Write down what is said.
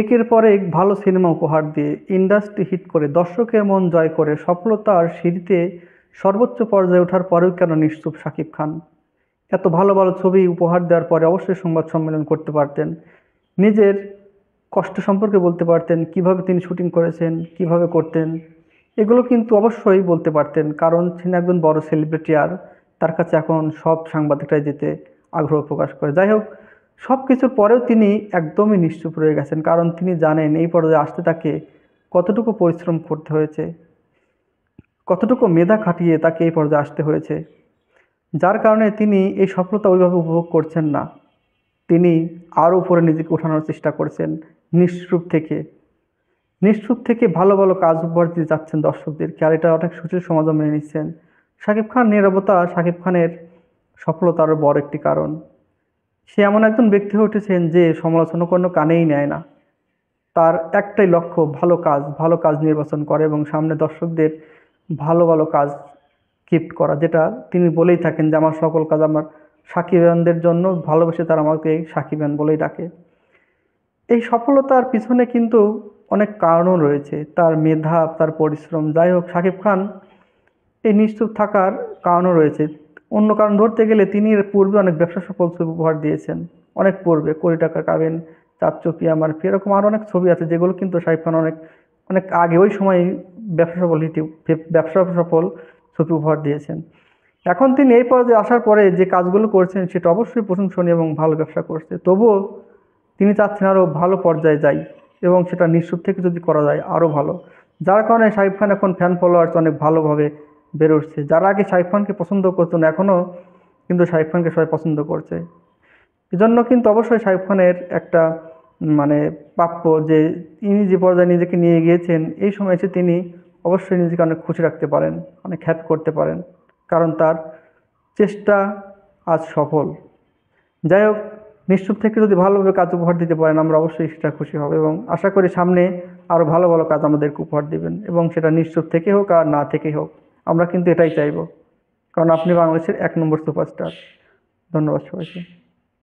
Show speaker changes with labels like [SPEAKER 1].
[SPEAKER 1] একের পর এক ভালো সিনেমা উপহার দিয়ে ইন্ডাস্ট্রি হিট করে দর্শকের মন জয় করে সফলতার সিঁড়িতে সর্বোচ্চ পর্যায়ে ওঠার পরেও কেন নিশ্চুপ শাকিব খান? এত ভালো ভালো ছবি উপহার দেওয়ার পরে অবশ্যই সংবাদ সম্মেলন করতে পারতেন, নিজের কষ্ট সম্পর্কে বলতে পারতেন, কিভাবে তিনি শুটিং করেছেন, কিভাবে করতেন। এগুলো কিন্তু অবশ্যই বলতে পারতেন, কারণ তিনি একজন বড় সেলিব্রিটি, আর তার কাছে এখন সব সাংবাদিকরাই যেতে আগ্রহ প্রকাশ করে। যাই হোক, সব কিছুর পরেও তিনি একদমই নিশ্চুপ রয়ে গেছেন, কারণ তিনি জানেন এই পর্যায়ে আসতে তাকে কতটুকু পরিশ্রম করতে হয়েছে, কতটুকু মেধা খাটিয়ে তাকে এই পর্যায়ে আসতে হয়েছে। যার কারণে তিনি এই সফলতা ওইভাবে উপভোগ করছেন না। তিনি আরও উপরে নিজেকে ওঠানোর চেষ্টা করছেন, নিঃসৃপ থেকে নিঃসৃপ থেকে ভালো ভালো কাজ উপহার দিতে যাচ্ছেন দর্শকদেরকে, আর এটা অনেক সুশীল সমাজও মেনে নিচ্ছেন। শাকিব খান নীরবতা শাকিব খানের সফলতারও বড় একটি কারণ। সে এমন একজন ব্যক্তি হয়ে উঠেছেন যে সমালোচনা কোনো কানেই নেয় না। তার একটাই লক্ষ্য ভালো কাজ নির্বাচন করে এবং সামনে দর্শকদের ভালো ভালো কাজ গিফট করা, যেটা তিনি বলেই থাকেন যে আমার সকল কাজ আমার সাকিবানদের জন্য, ভালোবেসে তারা আমাকে সাকিবান বলেই ডাকে। এই সফলতার পিছনে কিন্তু অনেক কারণও রয়েছে, তার মেধা, তার পরিশ্রম। যাই হোক, শাকিব খান এই নিশ্চুপ থাকার কারণও রয়েছে। অন্য কারণ ধরতে গেলে তিনি এর পূর্বে অনেক ব্যবসা সফল ছবি উপহার দিয়েছেন। অনেক পূর্বে কোটি টাকা কাবিন, চার চৌকিয়া মারফি, এরকম আরও অনেক ছবি আছে যেগুলো কিন্তু শাকিব খান অনেক অনেক আগে ওই সময় ব্যবসা সফল ছবি উপহার দিয়েছেন। এখন তিনি এই পর্যায়ে আসার পরে যে কাজগুলো করছেন সেটা অবশ্যই প্রশংসনীয় এবং ভালো ব্যবসা করছে। তবুও তিনি চাচ্ছেন আরও ভালো পর্যায়ে যাই, এবং সেটা নিঃস্ব থেকে যদি করা যায় আরও ভালো। যার কারণে শাকিব খান এখন ফ্যান ফলোয়ার্স অনেক ভালোভাবে বেড়ে উঠছে। যারা আগে শাকিব খানকে পছন্দ করতো না, এখনও কিন্তু শাকিব খানকে সবাই পছন্দ করছে। এজন্য কিন্তু অবশ্যই শাকিব খানের একটা মানে প্রাপ্য যে তিনি যে পর্যায়ে নিজেকে নিয়ে গিয়েছেন, এই সময় এসে তিনি অবশ্যই নিজেকে অনেক খুশি রাখতে পারেন, অনেক হ্যাপি করতে পারেন, কারণ তার চেষ্টা আজ সফল। যাই হোক, নিশ্চুপ থেকে যদি ভালোভাবে কাজ উপহার দিতে পারেন, আমরা অবশ্যই সেটা খুশি হব এবং আশা করি সামনে আরও ভালো ভালো কাজ আমাদেরকে উপহার দেবেন, এবং সেটা নিশ্চুপ থেকে হোক আর না থেকেই হোক, আমরা কিন্তু এটাই চাইব, কারণ আপনি বাংলাদেশের 1 নম্বর সুপারস্টার। ধন্যবাদ সবাইকে।